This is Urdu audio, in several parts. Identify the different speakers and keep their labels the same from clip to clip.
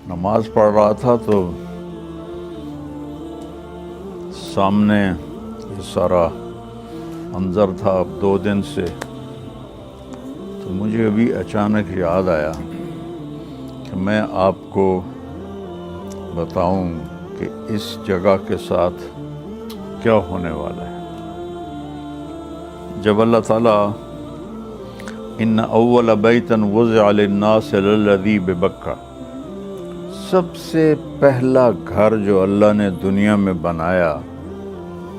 Speaker 1: نماز پڑھ رہا تھا تو سامنے یہ سارا منظر تھا اب 2 دن سے، تو مجھے ابھی اچانک یاد آیا کہ میں آپ کو بتاؤں کہ اس جگہ کے ساتھ کیا ہونے والا ہے۔ جب اللہ تعالیٰ ان اول بیتا وضع للناس للذی ببکہ، سب سے پہلا گھر جو اللہ نے دنیا میں بنایا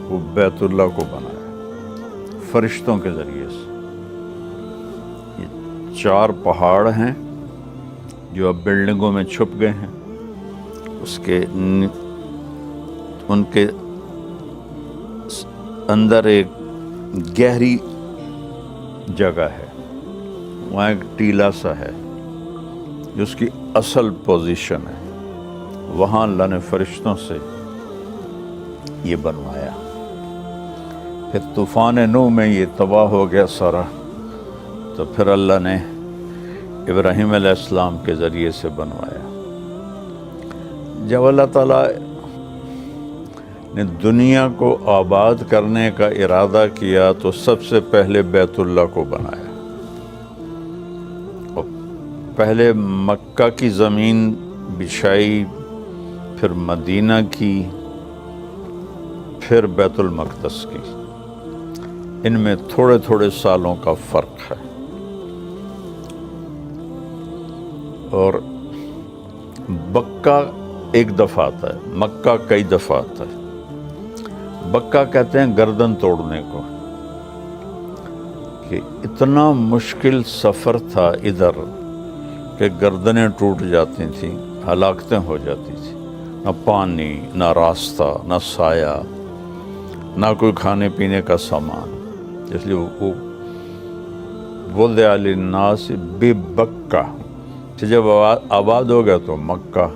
Speaker 1: وہ بیت اللہ کو بنایا فرشتوں کے ذریعے سے۔ یہ 4 پہاڑ ہیں جو اب بلڈنگوں میں چھپ گئے ہیں، ان کے اندر ایک گہری جگہ ہے، وہاں ایک ٹیلا سا ہے جو اس کی اصل پوزیشن ہے، وہاں اللہ نے فرشتوں سے یہ بنوایا۔ پھر طوفان نوح میں یہ تباہ ہو گیا سارا، تو پھر اللہ نے ابراہیم علیہ السلام کے ذریعے سے بنوایا۔ جب اللہ تعالیٰ نے دنیا کو آباد کرنے کا ارادہ کیا تو سب سے پہلے بیت اللہ کو بنایا، اور پہلے مکہ کی زمین بچھائی، پھر مدینہ کی، پھر بیت المقدس کی۔ ان میں تھوڑے تھوڑے سالوں کا فرق ہے، اور بکہ ایک دفعہ آتا ہے، مکہ کئی دفعہ آتا ہے۔ بکہ کہتے ہیں گردن توڑنے کو، کہ اتنا مشکل سفر تھا ادھر کہ گردنیں ٹوٹ جاتی تھیں، ہلاکتیں ہو جاتی تھیں، نہ پانی، نہ راستہ، نہ سایہ، نہ کوئی کھانے پینے کا سامان، اس لیے وہ وضع للناس ببکہ، جب آباد ہو گیا تو مکہ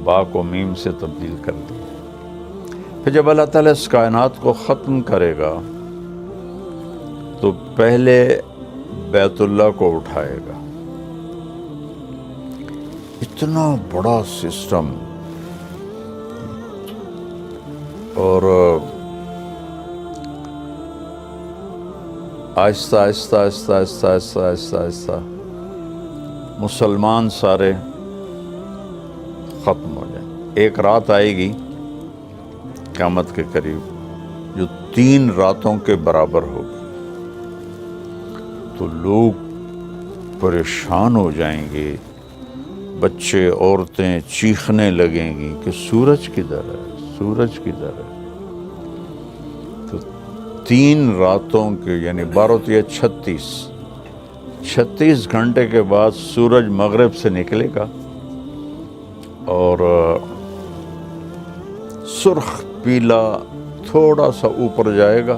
Speaker 1: با کو میم سے تبدیل کر دیا۔ پھر جب اللہ تعالیٰ اس کائنات کو ختم کرے گا تو پہلے بیت اللہ کو اٹھائے گا۔ اتنا بڑا سسٹم، اور آہستہ آہستہ آہستہ آہستہ آہستہ آہستہ آہستہ مسلمان سارے ختم ہو جائیں۔ ایک رات آئے گی قیامت کے قریب جو 3 راتوں کے برابر ہوگی، تو لوگ پریشان ہو جائیں گے، بچے عورتیں چیخنے لگیں گی کہ سورج کدھر ہے، سورج کدھر ہے۔ تو 3 راتوں کے یعنی 12 36 گھنٹے کے بعد سورج مغرب سے نکلے گا، اور سرخ پیلا تھوڑا سا اوپر جائے گا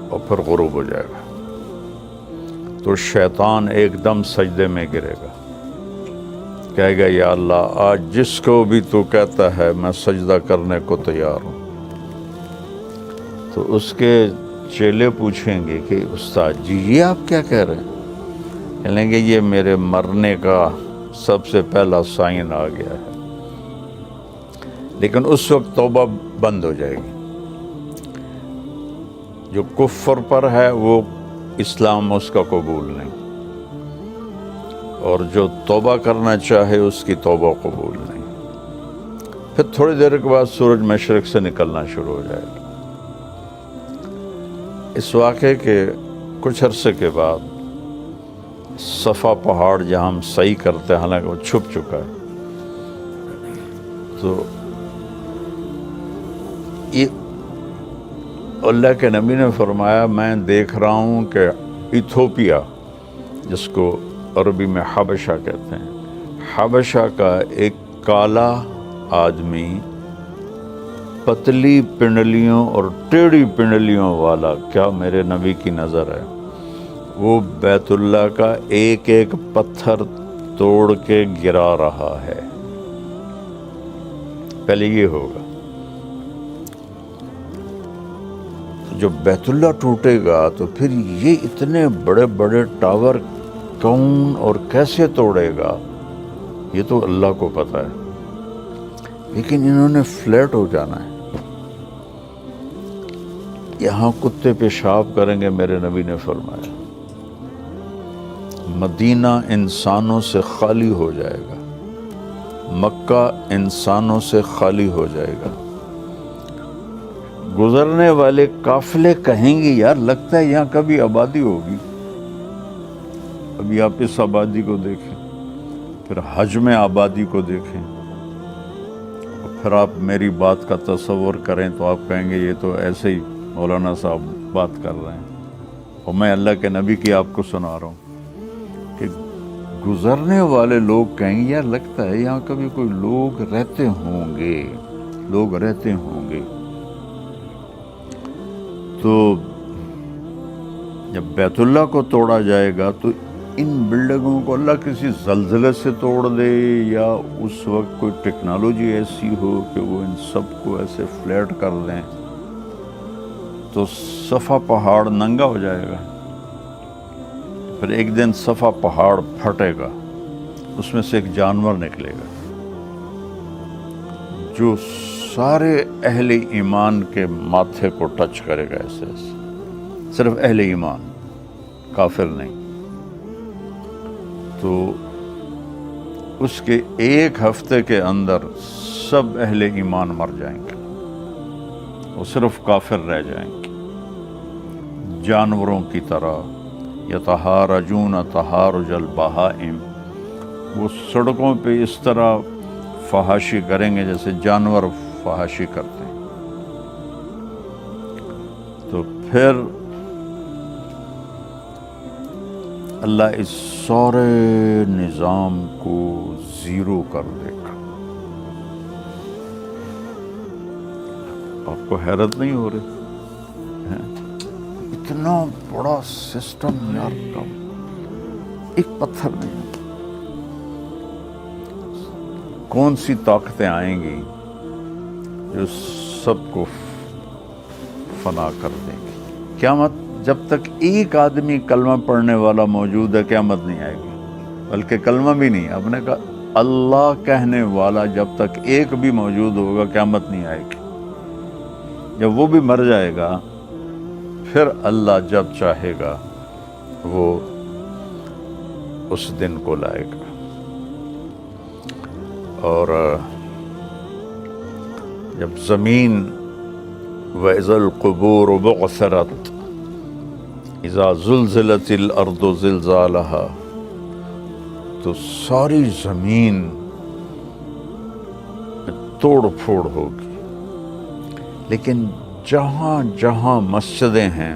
Speaker 1: اور پھر غروب ہو جائے گا۔ تو شیطان ایک دم سجدے میں گرے گا، کہے گا یا اللہ آج جس کو بھی تو کہتا ہے میں سجدہ کرنے کو تیار ہوں۔ تو اس کے چیلے پوچھیں گے کہ استاد جی یہ آپ کیا کہہ رہے ہیں؟ کہیں گے یہ میرے مرنے کا سب سے پہلا سائن آ گیا ہے، لیکن اس وقت توبہ بند ہو جائے گی۔ جو کفر پر ہے وہ اسلام اس کا قبول نہیں، اور جو توبہ کرنا چاہے اس کی توبہ قبول نہیں۔ پھر تھوڑی دیر کے بعد سورج مشرق سے نکلنا شروع ہو جائے گا۔ اس واقعے کے کچھ عرصے کے بعد صفا پہاڑ جہاں ہم صحیح کرتے ہیں، حالانکہ وہ چھپ چکا ہے، تو یہ اللہ کے نبی نے فرمایا میں دیکھ رہا ہوں کہ ایتھوپیا، جس کو عربی میں حبشہ کہتے ہیں، حبشہ کا ایک کالا آدمی پتلی پنڈلیوں اور ٹیڑھی پنڈلیوں والا، کیا میرے نبی کی نظر ہے، وہ بیت اللہ کا ایک ایک پتھر توڑ کے گرا رہا ہے۔ پہلے یہ ہوگا، جب بیت اللہ ٹوٹے گا تو پھر یہ اتنے بڑے بڑے ٹاور کون اور کیسے توڑے گا یہ تو اللہ کو پتہ ہے، لیکن انہوں نے فلیٹ ہو جانا ہے۔ یہاں کتے پیشاب کریں گے، میرے نبی نے فرمایا، مدینہ انسانوں سے خالی ہو جائے گا، مکہ انسانوں سے خالی ہو جائے گا۔ گزرنے والے قافلے کہیں گے یار لگتا ہے یہاں کبھی آبادی ہوگی۔ ابھی آپ اس آبادی کو دیکھیں، پھر حج میں آبادی کو دیکھیں، اور پھر آپ میری بات کا تصور کریں تو آپ کہیں گے یہ تو ایسے ہی مولانا صاحب بات کر رہے ہیں، اور میں اللہ کے نبی کی آپ کو سنا رہا ہوں کہ گزرنے والے لوگ کہیں گے یار لگتا ہے یہاں کبھی کوئی لوگ رہتے ہوں گے، لوگ رہتے ہوں گے۔ تو جب بیت اللہ کو توڑا جائے گا تو ان بلڈنگوں کو اللہ کسی زلزلے سے توڑ دے، یا اس وقت کوئی ٹیکنالوجی ایسی ہو کہ وہ ان سب کو ایسے فلیٹ کر دیں تو صفا پہاڑ ننگا ہو جائے گا۔ پھر ایک دن صفا پہاڑ پھٹے گا، اس میں سے ایک جانور نکلے گا جو سارے اہل ایمان کے ماتھے کو ٹچ کرے گا، ایسے ایسے، صرف اہل ایمان، کافر نہیں۔ تو اس کے ایک ہفتے کے اندر سب اہل ایمان مر جائیں گے، اور صرف کافر رہ جائیں گے، جانوروں کی طرح۔ یتہارجون تہارج البہائم، وہ سڑکوں پہ اس طرح فحاشی کریں گے جیسے جانور فحاشی کرتے ہیں۔ تو پھر اللہ اس سارے نظام کو زیرو کر دے گا۔ آپ کو حیرت نہیں ہو رہی؟ اتنا بڑا سسٹم یار کا ایک پتھر نہیں۔ کون سی طاقتیں آئیں گی جو سب کو فنا کر دیں گی؟ قیامت جب تک ایک آدمی کلمہ پڑھنے والا موجود ہے قیامت نہیں آئے گی، بلکہ کلمہ بھی نہیں، آپ نے کہا اللہ کہنے والا جب تک ایک بھی موجود ہوگا قیامت نہیں آئے گی۔ جب وہ بھی مر جائے گا پھر اللہ جب چاہے گا وہ اس دن کو لائے گا۔ اور جب زمین وَإِذَا الْقُبُورُ بُعْثِرَتْ اِذَا زُلْزِلَتِ الْأَرْضُ زِلْزَالَهَا، تو ساری زمین توڑ پھوڑ ہوگی، لیکن جہاں جہاں مسجدیں ہیں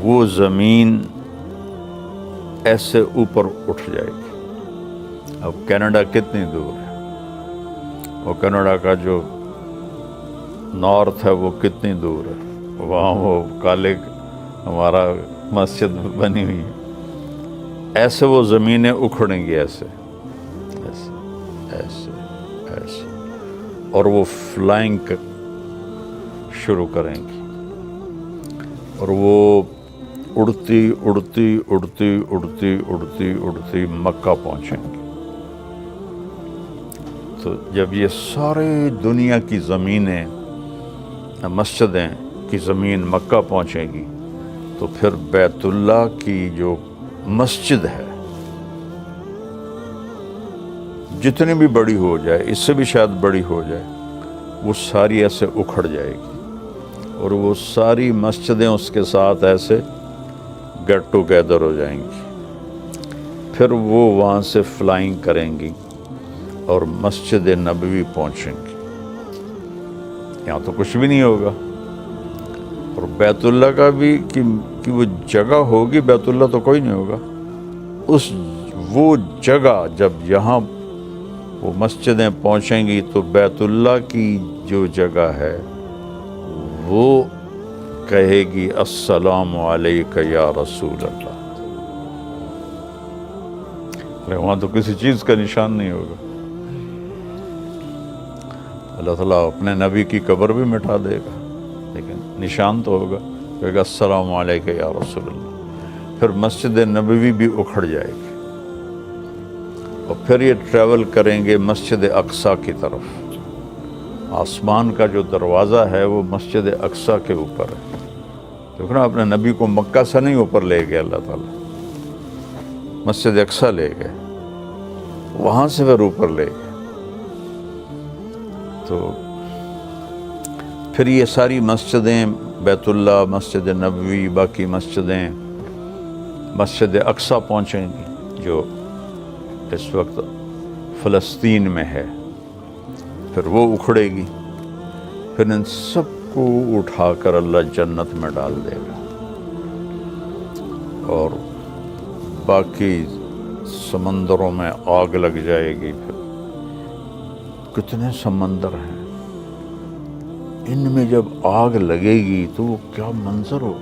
Speaker 1: وہ زمین ایسے اوپر اٹھ جائے گی۔ اب کینیڈا کتنی دور ہے، اور کینیڈا کا جو نارتھ ہے وہ کتنی دور ہے، وہاں وہ کالے ہمارا مسجد بنی ہوئی ہے، ایسے وہ زمینیں اکھڑیں گی، ایسے ایسے ایسے ایسے، اور وہ فلائنگ شروع کریں گی، اور وہ اڑتی اڑتی اڑتی اڑتی اڑتی اڑتی مکہ پہنچیں گی۔ تو جب یہ سارے دنیا کی زمینیں، مسجدیں کی زمین مکہ پہنچے گی تو پھر بیت اللہ کی جو مسجد ہے جتنی بھی بڑی ہو جائے، اس سے بھی شاید بڑی ہو جائے، وہ ساری ایسے اکھڑ جائے گی، اور وہ ساری مسجدیں اس کے ساتھ ایسے گیٹ ٹوگیدر ہو جائیں گی۔ پھر وہ وہاں سے فلائنگ کریں گی اور مسجد نبوی پہنچیں گی۔ یہاں تو کچھ بھی نہیں ہوگا، اور بیت اللہ کا بھی کہ وہ جگہ ہوگی، بیت اللہ تو کوئی نہیں ہوگا۔ وہ جگہ جب یہاں وہ مسجدیں پہنچیں گی تو بیت اللہ کی جو جگہ ہے وہ کہے گی السلام علیک یا رسول اللہ۔ وہاں تو کسی چیز کا نشان نہیں ہوگا۔ اللہ تعالیٰ اپنے نبی کی قبر بھی مٹا دے گا، لیکن نشان تو ہوگا، کہے گا السلام علیک یا رسول اللہ۔ پھر مسجد نبوی بھی اکھڑ جائے گی، اور پھر یہ ٹریول کریں گے مسجد اقصیٰ کی طرف۔ آسمان کا جو دروازہ ہے وہ مسجد اقصیٰ کے اوپر ہے، دیکھو نا، اپنے نبی کو مکہ سے نہیں اوپر لے گئے اللہ تعالیٰ، مسجد اقصیٰ لے گئے، وہاں سے پھر اوپر لے گئے۔ تو پھر یہ ساری مسجدیں، بیت اللہ، مسجد نبوی، باقی مسجدیں مسجد اقصیٰ پہنچیں گی جو اس وقت فلسطین میں ہے، پھر وہ اکھڑے گی، پھر ان سب کو اٹھا کر اللہ جنت میں ڈال دے گا، اور باقی سمندروں میں آگ لگ جائے گی۔ پھر کتنے سمندر ہیں، ان میں جب آگ لگے گی تو وہ کیا منظر ہو۔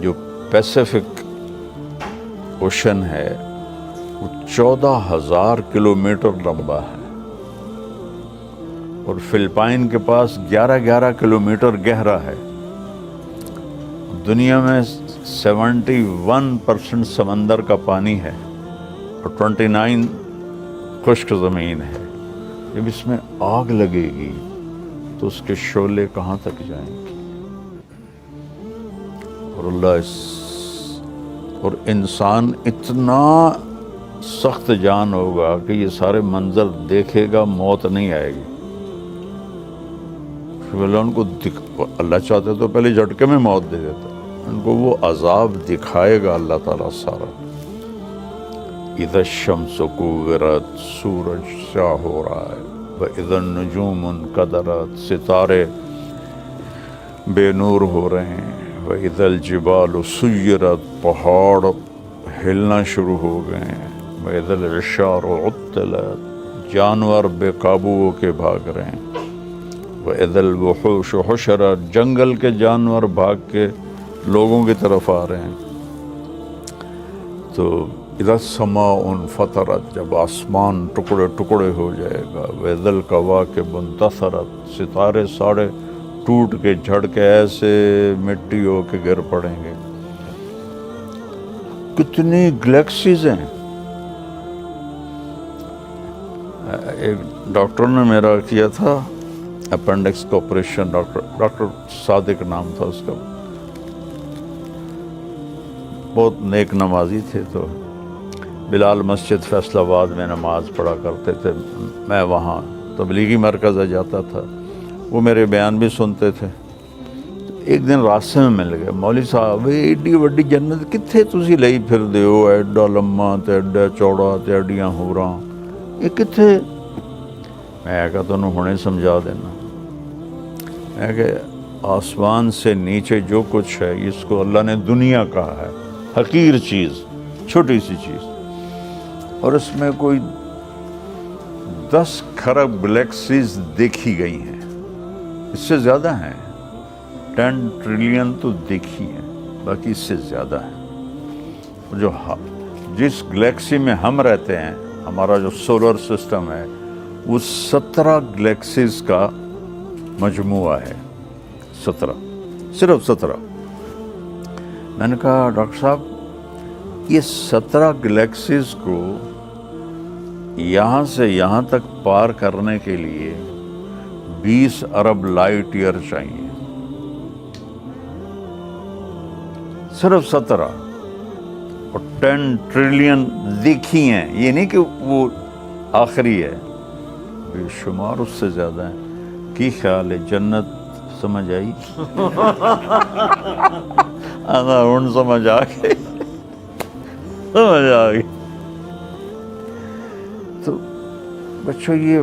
Speaker 1: جو پیسیفک اوشن ہے وہ 14,000 کلومیٹر لمبا ہے، اور فلپائن کے پاس 11 کلومیٹر گہرا ہے۔ دنیا میں 71% سمندر کا پانی ہے اور 29 خشک زمین ہے۔ جب اس میں آگ لگے گی تو اس کے شعلے کہاں تک جائیں گے، اور اور انسان اتنا سخت جان ہوگا کہ یہ سارے منظر دیکھے گا، موت نہیں آئے گی۔ ان کو اللہ چاہتے تو پہلے جھٹکے میں موت دے دیتا، ان کو وہ عذاب دکھائے گا اللہ تعالیٰ سارا۔ اذا الشمس کورت، سورج سیاہ ہو رہا ہے، وَإِذَا النُّجُومُ انْكَدَرَتْ، ستارے بے نور ہو رہے ہیں، وَإِذَا الْجِبَالُ سُيِّرَتْ، پہاڑ ہلنا شروع ہو گئے ہیں، وَإِذَا الْعِشَارُ عُطِّلَتْ، جانور بے قابو ہو کے بھاگ رہے ہیں، وَإِذَا الْوُحُوشُ حُشِرَتْ، جنگل کے جانور بھاگ کے لوگوں کی طرف آ رہے ہیں۔ تو اذا السماء انفطرت، جب آسمان ٹکڑے ٹکڑے ہو جائے گا، وَإِذَا الْكَوَاكِبُ انتثرت، ستارے ساڑے ٹوٹ کے جھڑ کے ایسے مٹی ہو کے گر پڑیں گے۔ کتنی گلیکسیز ہیں۔ ایک ڈاکٹر نے میرا کیا تھا اپینڈکس کا آپریشن، ڈاکٹر صادق نام تھا اس کا، بہت نیک نمازی تھے۔ تو بلال مسجد فیصل آباد میں نماز پڑھا کرتے تھے، میں وہاں تبلیغی مرکز جاتا تھا، وہ میرے بیان بھی سنتے تھے۔ ایک دن راستے میں مل گئے، مولوی صاحب ایڈی وڈی جنت کتھے تسی لئی پھر دے ہو، ایڈا لما تے ایڈا چوڑا تے ایڈیاں ہوراں، یہ کتھے؟ میں کہا تمہیں ہنے سمجھا دینا۔ میں کہ آسمان سے نیچے جو کچھ ہے اس کو اللہ نے دنیا کہا ہے، حقیر چیز، چھوٹی سی چیز، اور اس میں کوئی 10 کھرب گلیکسیز دیکھی گئی ہیں، اس سے زیادہ ہیں، 10 ٹریلین تو دیکھی ہیں، باقی اس سے زیادہ ہیں۔ جو جس گلیکسی میں ہم رہتے ہیں، ہمارا جو سولر سسٹم ہے، وہ 17 گلیکسیز کا مجموعہ ہے، 17، صرف 17۔ میں نے کہا ڈاکٹر صاحب یہ 17 گلیکسیز کو یہاں سے یہاں تک پار کرنے کے لیے 20 ارب لائٹ ایئر چاہیے، صرف 17، اور 10 ٹریلین دیکھی ہیں، یہ نہیں کہ وہ آخری ہے، بے شمار اس سے زیادہ ہیں۔ کی خیال ہے جنت سمجھ آئی؟ آنا ہن سمجھ آ گئی، سمجھ آ گئی۔ تو بچوں یہ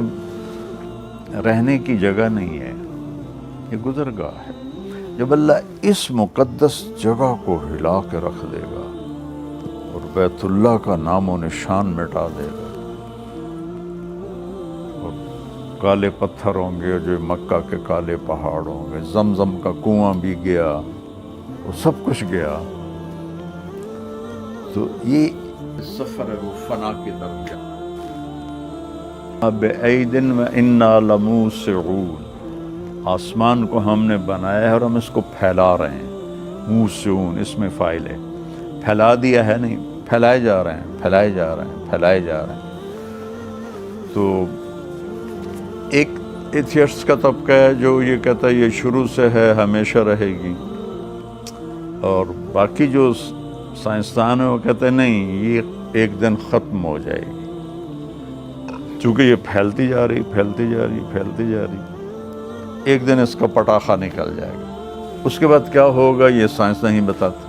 Speaker 1: رہنے کی جگہ نہیں ہے، یہ گزرگاہ ہے۔ جب اللہ اس مقدس جگہ کو ہلا کے رکھ دے گا اور بیت اللہ کا نام و نشان مٹا دے گا، اور کالے پتھر ہوں گے جو مکہ کے کالے پہاڑ ہوں گے، زمزم کا کنواں بھی گیا، وہ سب کچھ گیا، تو یہ سفر ہے وہ فنا کی طرف جانا۔ بِأَيْدٍ وَإِنَّا لَمُوسِعُونَ، آسمان کو ہم نے بنایا ہے اور ہم اس کو پھیلا رہے ہیں، موسعون اس میں فاعل ہے، پھیلا دیا ہے نہیں، پھیلائے جا رہے ہیں، پھیلائے جا رہے ہیں، پھیلائے جا رہے ہیں۔ تو ایک ایتھیسٹ کا طبقہ ہے جو یہ کہتا ہے یہ شروع سے ہے، ہمیشہ رہے گی، اور باقی جو سائنسدان ہیں وہ کہتے ہیں نہیں، یہ ایک دن ختم ہو جائے گی، چونکہ یہ پھیلتی جا رہی، پھیلتی جا رہی، پھیلتی جا رہی، ایک دن اس کا پٹاخہ نکل جائے گا۔ اس کے بعد کیا ہوگا یہ سائنس نہیں بتاتی،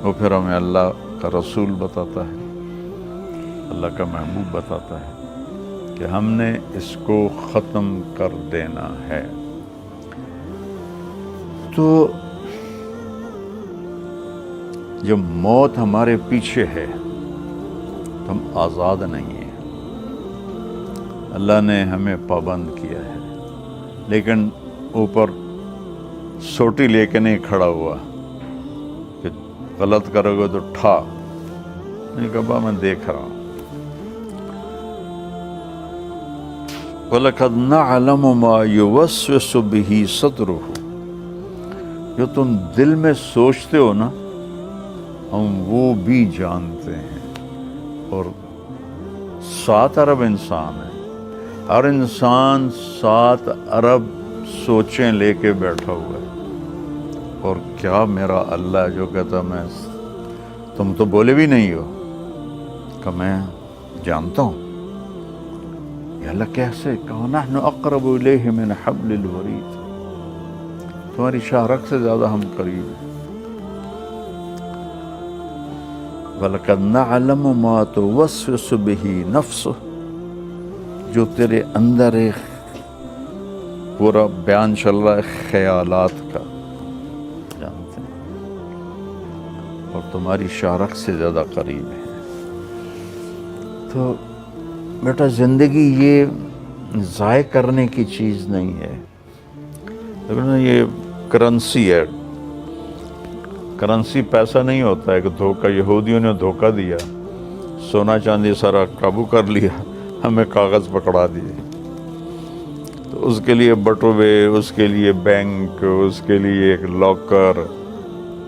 Speaker 1: وہ پھر ہمیں اللہ کا رسول بتاتا ہے، اللہ کا محبوب بتاتا ہے کہ ہم نے اس کو ختم کر دینا ہے۔ تو جب موت ہمارے پیچھے ہے تو ہم آزاد نہیں ہیں، اللہ نے ہمیں پابند کیا ہے، لیکن اوپر سوٹی لے کے نہیں کھڑا ہوا کہ غلط کرو گے تو ٹھا نہیں، کہا میں دیکھ رہا ہوں۔ وَلَقَدْ نَعْلَمُ مَا يُوَسْوِسُ بِهِ صَدْرُهُ، جو تم دل میں سوچتے ہو نا، ہم وہ بھی جانتے ہیں۔ اور 7 ارب انسان ہیں، ہر انسان 7 ارب سوچیں لے کے بیٹھا ہوا ہے، اور کیا میرا اللہ جو کہتا میں تم تو بولے بھی نہیں ہو کہ میں جانتا ہوں۔ یا اللہ کیسے؟ کہا نحن اقرب الیہ من حبل الورید، تمہاری شاہرگ سے زیادہ ہم قریب ہیں۔ وَلَقَدْ نَعْلَمُ مَا تُوَسْوِسُ بِهِ نَفْسُهُ، جو تیرے اندر ایک پورا بیان چل رہا ہے خیالات کا، جانتے ہیں، اور تمہاری شاہرگ سے زیادہ قریب ہے۔ تو بیٹا زندگی یہ ضائع کرنے کی چیز نہیں ہے، لیکن یہ کرنسی ہے۔ کرنسی پیسہ نہیں ہوتا ہے کہ دھوکہ، یہودیوں نے دھوکہ دیا، سونا چاندی سارا قابو کر لیا، ہمیں کاغذ پکڑا دیے، تو اس کے لیے بٹوے، اس کے لیے بینک، اس کے لیے ایک لاکر،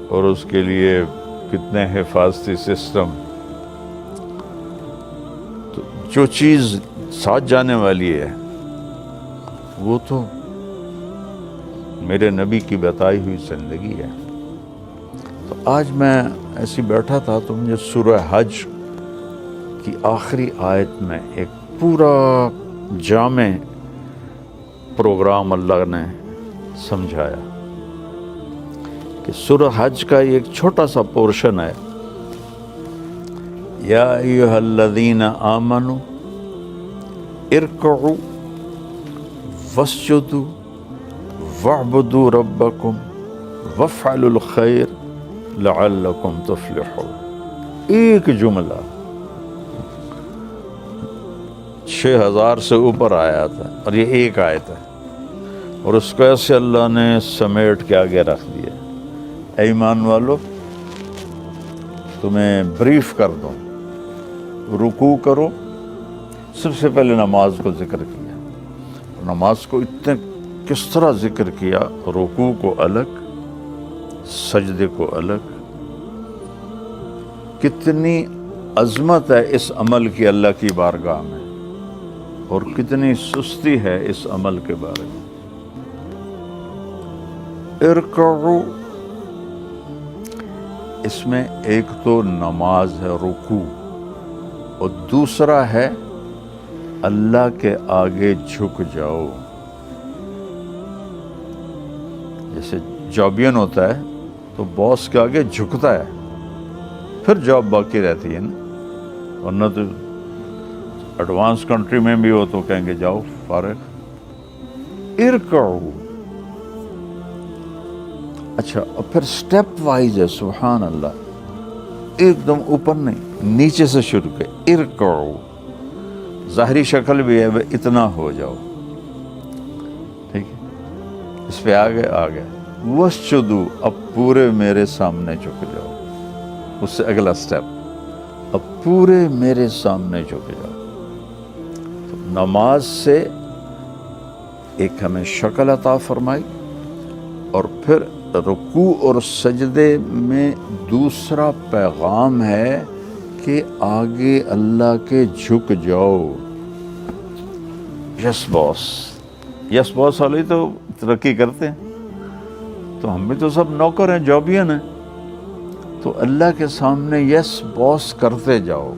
Speaker 1: اور اس کے لیے کتنے حفاظتی سسٹم۔ تو جو چیز ساتھ جانے والی ہے وہ تو میرے نبی کی بتائی ہوئی زندگی ہے۔ تو آج میں ایسی بیٹھا تھا تو مجھے سورہ حج کی آخری آیت میں ایک پورا جامع پروگرام اللہ نے سمجھایا کہ سورہ حج کا ایک چھوٹا سا پورشن ہے، یا ایھا الذین آمنوا ارکعوا واسجدوا واعبدوا ربکم وافعلوا الخیر لعلکم تفلحون۔ ایک جملہ 6000 سے اوپر آیات ہے، اور یہ ایک آیت ہے، اور اس کو ایسے اللہ نے سمیٹ کے آگے رکھ دیا۔ اے ایمان والو، تمہیں بریف کر دوں، رکوع کرو۔ سب سے پہلے نماز کو ذکر کیا، نماز کو اتنے کس طرح ذکر کیا، رکوع کو الگ، سجدے کو الگ۔ کتنی عظمت ہے اس عمل کی اللہ کی بارگاہ میں، اور کتنی سستی ہے اس عمل کے بارے میں۔ ارکعوا، اس میں ایک تو نماز ہے، رکوع، اور دوسرا ہے اللہ کے آگے جھک جاؤ۔ جیسے جابین ہوتا ہے تو باس کے آگے جھکتا ہے، پھر جاب باقی رہتی ہے نا، ورنہ تو ایڈوانس کنٹری میں بھی ہو تو کہیں گے جاؤ فارغ۔ ارکعوا، اچھا، اور پھر سٹیپ وائز ہے، سبحان اللہ، ایک دم اوپر نہیں، نیچے سے شروع کے ارکعوا، ظاہری شکل بھی ہے اتنا ہو جاؤ، ٹھیک ہے، اس پہ آگے واسجدوا، اب پورے میرے سامنے جھک جاؤ، اس سے اگلا سٹیپ، اب پورے میرے سامنے جھک جاؤ۔ تو نماز سے ایک ہمیں شکل عطا فرمائی، اور پھر رکوع اور سجدے میں دوسرا پیغام ہے کہ آگے اللہ کے جھک جاؤ. یس باس والے تو ترقی کرتے ہیں، تو ہم بھی تو سب نوکر ہیں، جابین ہیں. تو اللہ کے سامنے یس باس کرتے جاؤ.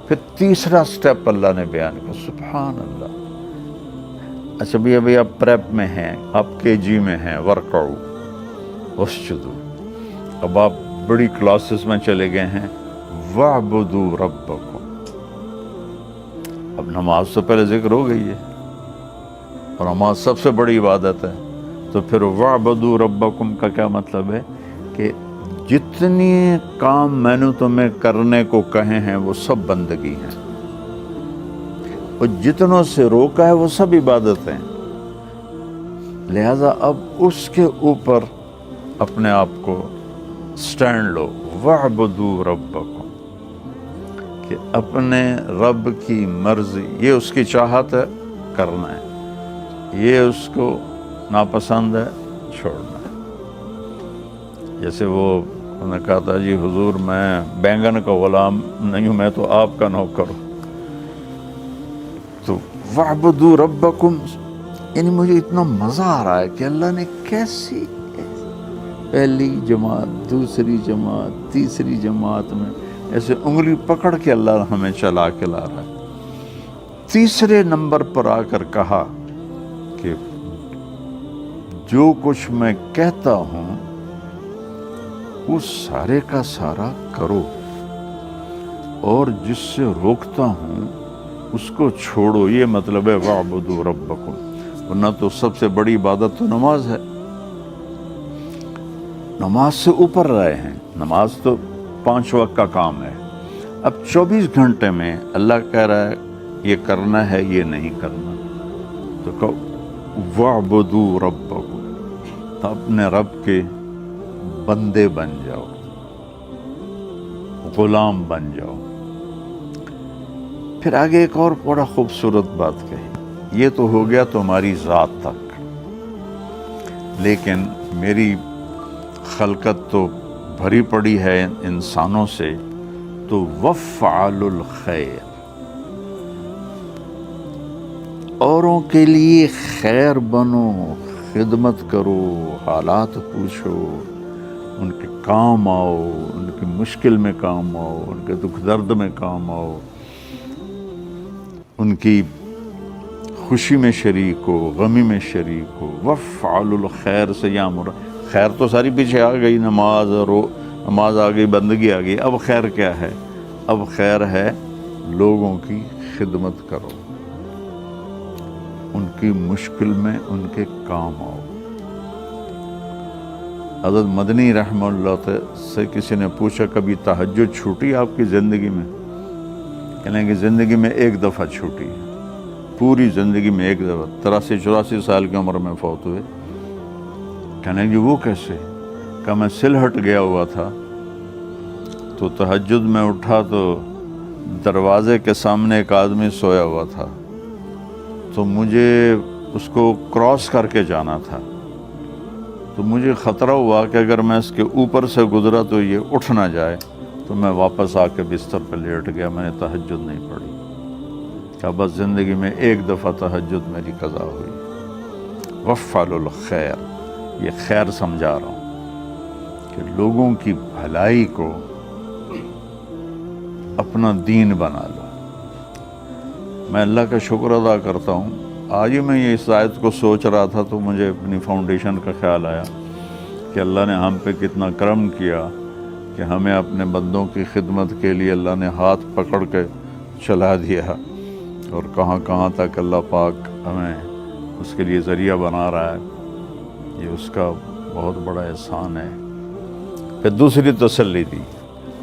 Speaker 1: پھر تیسرا سٹیپ اللہ نے بیان کیا. سبحان اللہ. اچھا بھی ابھی آپ پریپ میں ہیں، آپ KG میں ہیں، ورکعو واسجدوا. اب آپ بڑی کلاسز میں چلے گئے ہیں، وَاعْبُدُوا رَبَّكُمْ. اب نماز تو پہلے ذکر ہو گئی ہے، اور نماز سب سے بڑی عبادت ہے. تو پھر وَاعْبُدُوا رَبَّكُمْ کا کیا مطلب ہے کہ جتنی کام میں نے تمہیں کرنے کو کہے ہیں وہ سب بندگی ہیں، اور جتنوں سے روکا ہے وہ سب عبادت ہیں. لہذا اب اس کے اوپر اپنے آپ کو سٹینڈ لو. وَاعْبُدُوا رَبَّكُمْ، کہ اپنے رب کی مرضی، یہ اس کی چاہت ہے، کرنا ہے، یہ اس کو ناپسند ہے، چھوڑنا ہے. جیسے وہ انہوں نے کہا تھا جی حضور میں بینگن کا غلام نہیں ہوں، میں تو آپ کا نوکر ہوں. تو وَاعْبُدُوا رَبَّكُمْ، یعنی مجھے اتنا مزہ آ رہا ہے کہ اللہ نے کیسی پہلی جماعت، دوسری جماعت، تیسری جماعت میں ایسے انگلی پکڑ کے اللہ ہمیں چلا کے لا رہا ہے. تیسرے نمبر پر آ کر کہا کہ جو کچھ میں کہتا ہوں وہ سارے کا سارا کرو، اور جس سے روکتا ہوں اس کو چھوڑو. یہ مطلب ہے وَاعْبُدُوا رَبَّكُمْ. ورنہ تو سب سے بڑی عبادت تو نماز ہے. نماز سے اوپر رہے ہیں. نماز تو 5 وقت کا کام ہے. اب 24 گھنٹے میں اللہ کہہ رہا ہے یہ کرنا ہے، یہ نہیں کرنا. تو کہو وَاعْبُدُوا رَبَّكُمْ، اپنے رب کے بندے بن جاؤ، غلام بن جاؤ. پھر آگے ایک اور بڑا خوبصورت بات کہی. یہ تو ہو گیا تمہاری ذات تک، لیکن میری خلقت تو بھری پڑی ہے انسانوں سے. تو وَافْعَلُوا الْخَيْرَ، اوروں کے لیے خیر بنو، خدمت کرو، حالات پوچھو، ان کے کام آؤ، ان کی مشکل میں کام آؤ، ان کے دکھ درد میں کام آؤ، ان کی خوشی میں شریک ہو، غمی میں شریک ہو. وَافْعَلُوا الْخَيْرَ سے یہاں مراد، خیر تو ساری پیچھے آ گئی، نماز آ گئی، بندگی آ گئی. اب خیر کیا ہے؟ اب خیر ہے لوگوں کی خدمت کرو، ان کی مشکل میں ان کے کام آؤ. حضرت مدنی رحمہ اللہ سے کسی نے پوچھا کبھی تہجد چھوٹی آپ کی زندگی میں؟ کہنے کہ زندگی میں ایک دفعہ چھوٹی ہے، پوری زندگی میں ایک دفعہ. 83-84 سال کی عمر میں فوت ہوئے. کہنے کہ وہ کیسے؟ کہ میں سلہٹ گیا ہوا تھا، تو تہجد میں اٹھا تو دروازے کے سامنے ایک آدمی سویا ہوا تھا، تو مجھے اس کو کراس کر کے جانا تھا. تو مجھے خطرہ ہوا کہ اگر میں اس کے اوپر سے گزرا تو یہ اٹھ نہ جائے، تو میں واپس آ کے بستر پہ لیٹ گیا، میں نے تہجد نہیں پڑھی. کہ بس زندگی میں ایک دفعہ تہجد میری قضا ہوئی. وَافْعَلُوا الْخَيْرَ، یہ خیر سمجھا رہا ہوں کہ لوگوں کی بھلائی کو اپنا دین بنا لو. میں اللہ کا شکر ادا کرتا ہوں. آج ہی میں یہ اس آیت کو سوچ رہا تھا تو مجھے اپنی فاؤنڈیشن کا خیال آیا کہ اللہ نے ہم پہ کتنا کرم کیا کہ ہمیں اپنے بندوں کی خدمت کے لیے اللہ نے ہاتھ پکڑ کے چلا دیا، اور کہاں کہاں تک اللہ پاک ہمیں اس کے لیے ذریعہ بنا رہا ہے. یہ اس کا بہت بڑا احسان ہے. پھر دوسری تسلی دی،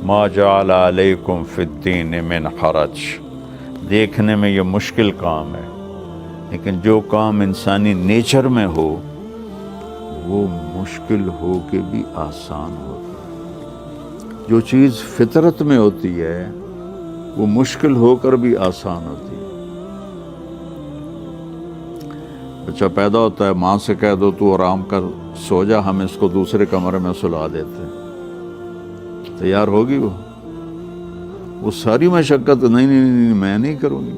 Speaker 1: ما جعل علیکم فی الدین من حرج. دیکھنے میں یہ مشکل کام ہے، لیکن جو کام انسانی نیچر میں ہو وہ مشکل ہو کے بھی آسان ہوتا ہے. جو چیز فطرت میں ہوتی ہے وہ مشکل ہو کر بھی آسان ہوتی ہے. بچہ پیدا ہوتا ہے، ماں سے کہہ دو تو آرام کر سو جا، ہم اس کو دوسرے کمرے میں سلا دیتے ہیں، تیار ہوگی وہ ساری مشقت نہیں میں نہیں کروں گی۔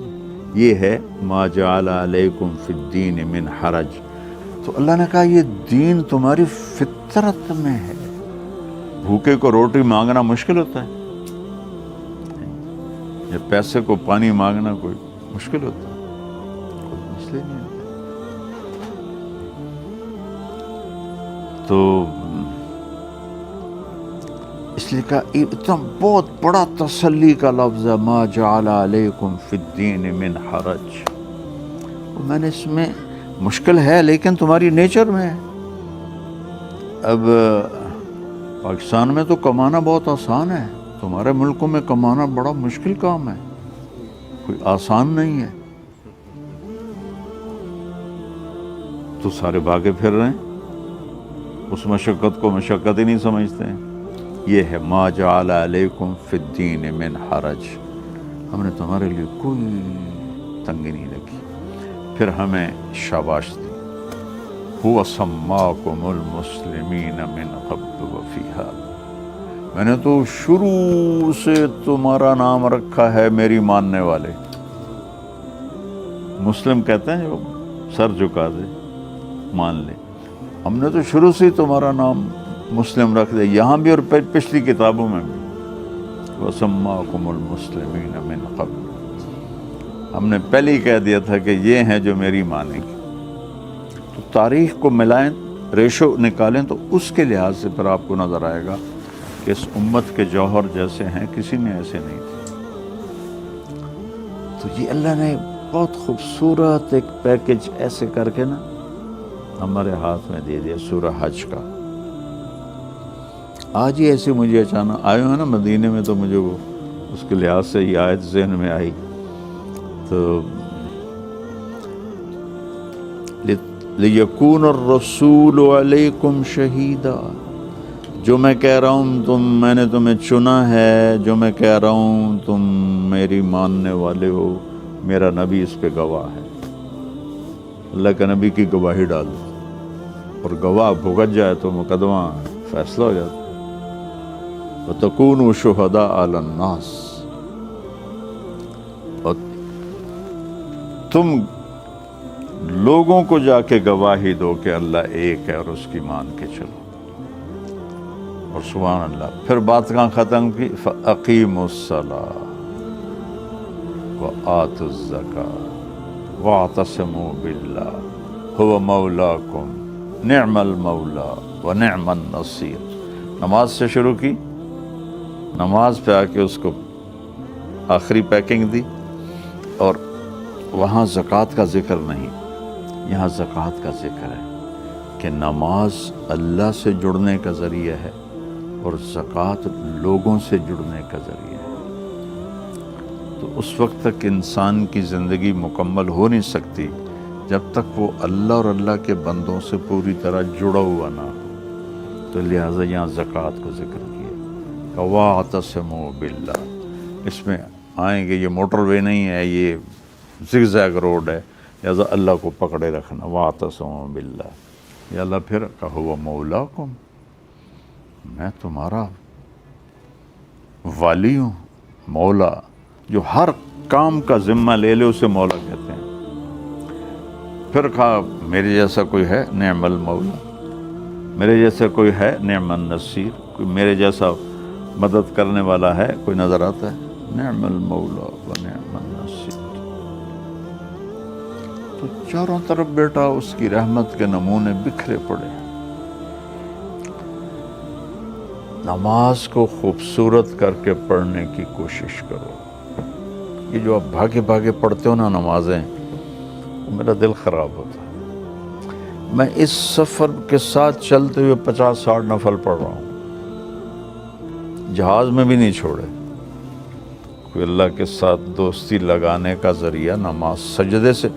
Speaker 1: یہ ہے ما جعل علیکم فی الدین من حرج۔ تو اللہ نے کہا یہ دین تمہاری فطرت میں ہے۔ بھوکے کو روٹی مانگنا مشکل ہوتا ہے، یا پیسے کو پانی مانگنا کوئی مشکل ہوتا ہے؟ کوئی مسئلہ نہیں ہوتا۔ تو اس لیے کہا اتنا بہت بڑا تسلی کا لفظ ہے، ما جعل علیکم فی الدین من حرج۔ میں نے اس میں مشکل ہے لیکن تمہاری نیچر میں ہے۔ اب پاکستان میں تو کمانا بہت آسان ہے، تمہارے ملکوں میں کمانا بڑا مشکل کام ہے، کوئی آسان نہیں ہے۔ تو سارے بھاگے پھر رہے ہیں، اس مشقت کو مشقت ہی نہیں سمجھتے ہیں۔ یہ ہے ما جعل علیکم فی الدین من حرج، ہم نے تمہارے لیے کوئی تنگی نہیں رکھی۔ پھر ہمیں شاباش دی، هو سماکم المسلمین من قبل وفی ھذا، میں نے تو شروع سے تمہارا نام رکھا ہے میری ماننے والے۔ مسلم کہتے ہیں جو سر جھکا دے مان لے، ہم نے تو شروع سے ہی تمہارا نام مسلم رکھ دیا، یہاں بھی اور پچھلی کتابوں میں بھی۔ وَسَمَّاكُمُ الْمُسْلِمِينَ مِنْ قَبْلُ، ہم نے پہلے ہی کہہ دیا تھا کہ یہ ہیں جو میری مانیں گے۔ تو تاریخ کو ملائیں، ریشو نکالیں تو اس کے لحاظ سے پھر آپ کو نظر آئے گا کہ اس امت کے جوہر جیسے ہیں کسی میں ایسے نہیں تھے۔ تو یہ اللہ نے بہت خوبصورت ایک پیکج ایسے کر کے نا ہمارے ہاتھ میں دے دیا سورہ حج کا۔ آج ہی ایسے مجھے اچانک آئے ہیں نا مدینے میں، تو مجھے وہ اس کے لحاظ سے یہ آیت ذہن میں آئی۔ تو لِيَكُونَ الرَّسُولُ عَلَيْكُمْ شَهِيدًا، جو میں کہہ رہا ہوں میں نے تمہیں چنا ہے، جو میں کہہ رہا ہوں تم میری ماننے والے ہو، میرا نبی اس پہ گواہ ہے۔ اللہ کے نبی کی گواہی ڈال دو، اور گواہ بھگت جائے تو مقدمہ فیصلہ ہو جاتا ہے۔ وَتَكُونُوا شُهَدَاءَ عَلَى النَّاسِ، اور تم لوگوں کو جا کے گواہی دو کہ اللہ ایک ہے اور اس کی مان کے چلو۔ اور سبحان اللہ، پھر بات کہاں ختم کی؟ فَأَقِيمُوا الصَّلَاةَ وَآتُوا الزَّكَاةَ وَاعْتَصِمُوا بِاللَّهِ هُوَ مَوْلَاكُمْ نِعْمَ الْمَوْلَى وَنِعْمَ النَّصِيرُ۔ نماز سے شروع کی، نماز پہ آ کے اس کو آخری پیکنگ دی، اور وہاں زکوٰۃ کا ذکر نہیں، یہاں زکوٰۃ کا ذکر ہے کہ نماز اللہ سے جڑنے کا ذریعہ ہے اور زکوٰۃ لوگوں سے جڑنے کا ذریعہ ہے۔ تو اس وقت تک انسان کی زندگی مکمل ہو نہیں سکتی جب تک وہ اللہ اور اللہ کے بندوں سے پوری طرح جڑا ہوا نہ ہو۔ تو لہٰذا یہاں زکوٰۃ کو ذکر کیا، وَاعْتَصِمُوا بِاللَّهِ۔ اس میں آئیں گے، یہ موٹر وے نہیں ہے، یہ زگ زیگ روڈ ہے، لہٰذا اللہ کو پکڑے رکھنا، وَاعْتَصِمُوا بِاللَّهِ۔ یا اللہ پھر کہا هُوَ مَوْلَاكُمْ، میں تمہارا والی ہوں، مولا، جو ہر کام کا ذمہ لے لے اسے مولا کہتے ہیں۔ پھر کہا میرے جیسا کوئی ہے؟ نعم المولا، میرے جیسا کوئی ہے؟ نعم النصیر، کوئی میرے جیسا مدد کرنے والا ہے کوئی نظر آتا ہے؟ نعم المولا و نعم النصیر۔ تو چاروں طرف بیٹا اس کی رحمت کے نمونے بکھرے پڑے ہیں۔ نماز کو خوبصورت کر کے پڑھنے کی کوشش کرو۔ یہ جو آپ بھاگے بھاگے پڑھتے ہو نا نمازیں، میرا دل خراب ہوتا ہے۔ میں اس سفر کے ساتھ چلتے ہوئے 50-60 نفل پڑھ رہا ہوں، جہاز میں بھی نہیں چھوڑے۔ کوئی اللہ کے ساتھ دوستی لگانے کا ذریعہ نماز، سجدے سے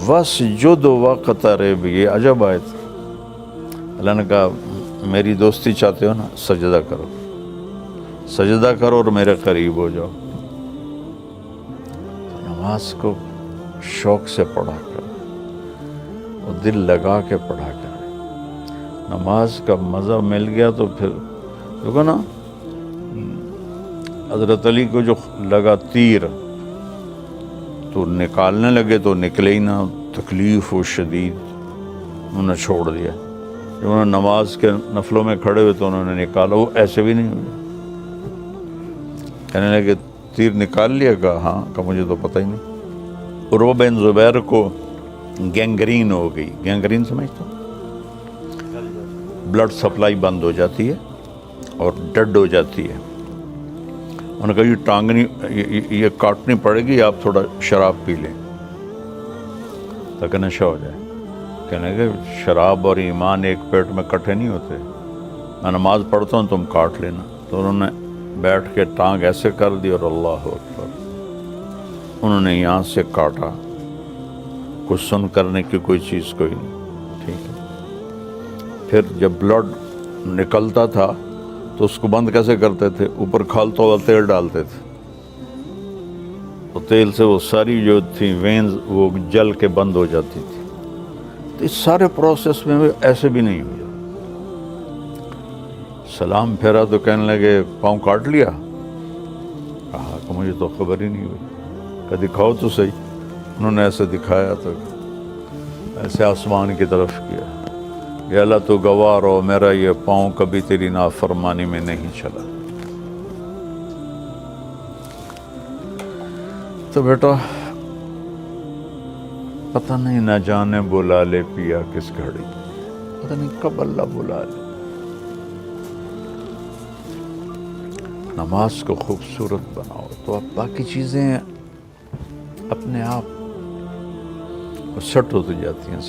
Speaker 1: وَاسْجُدْ وَاقْتَرِب، یہ عجب آیت۔ اللہ نے کہا میری دوستی چاہتے ہو نا، سجدہ کرو، سجدہ کرو اور میرے قریب ہو جاؤ۔ نماز کو شوق سے پڑھا کرو، اور دل لگا کے پڑھا کریں. نماز کا مزہ مل گیا تو پھر دیکھو نا، حضرت علی کو جو لگا تیر تو نکالنے لگے تو نکلے ہی نہ، تکلیف و شدید، انہوں نے چھوڑ دیا. جب انہوں نے نماز کے نفلوں میں کھڑے ہوئے تو انہوں نے نکالا، وہ ایسے بھی نہیں ہوئے. کہنے لگے تیر نکال لیا؟ کہا ہاں. کہا مجھے تو پتہ ہی نہیں. عروہ بن زبیر کو گینگرین ہو گئی. گینگرین سمجھتے ہو؟ بلڈ سپلائی بند ہو جاتی ہے اور ڈیڈ ہو جاتی ہے. انہوں نے کہا یہ ٹانگنی، یہ کاٹنی پڑے گی، آپ تھوڑا شراب پی لیں تاکہ نشہ ہو جائے. کہنے لگے شراب اور ایمان ایک پیٹ میں کٹھے نہیں ہوتے، میں نماز پڑھتا ہوں تم کاٹ لینا. تو انہوں نے بیٹھ کے ٹانگ ایسے کر دی اور اللہ اکبر، انہوں نے یہاں سے کاٹا. کچھ سن کرنے کی کوئی چیز کوئی نہیں. ٹھیک ہے. پھر جب بلڈ نکلتا تھا تو اس کو بند کیسے کرتے تھے؟ اوپر کھالتا ہوا تیل ڈالتے تھے، تو تیل سے وہ ساری جو تھی وینز وہ جل کے بند ہو جاتی تھی. تو اس سارے پروسیس میں ایسے بھی نہیں ہوا. سلام پھیرا تو کہنے لگے پاؤں کاٹ لیا؟ کہا کہ مجھے تو خبر ہی نہیں ہوئی. کہ دکھاؤ تو صحیح. انہوں نے ایسے دکھایا تو ایسے آسمان کی طرف کیا، یا اللہ تو گواہ رہو میرا یہ پاؤں کبھی تیری نافرمانی میں نہیں چلا. تو بیٹا پتہ نہیں نہ جانے بلا لے پیا کس گھڑی، پتہ نہیں کب اللہ بلا لے. نماز کو خوبصورت بناؤ تو اب باقی چیزیں اپنے آپ سیٹ ہوتی جاتی ہیں.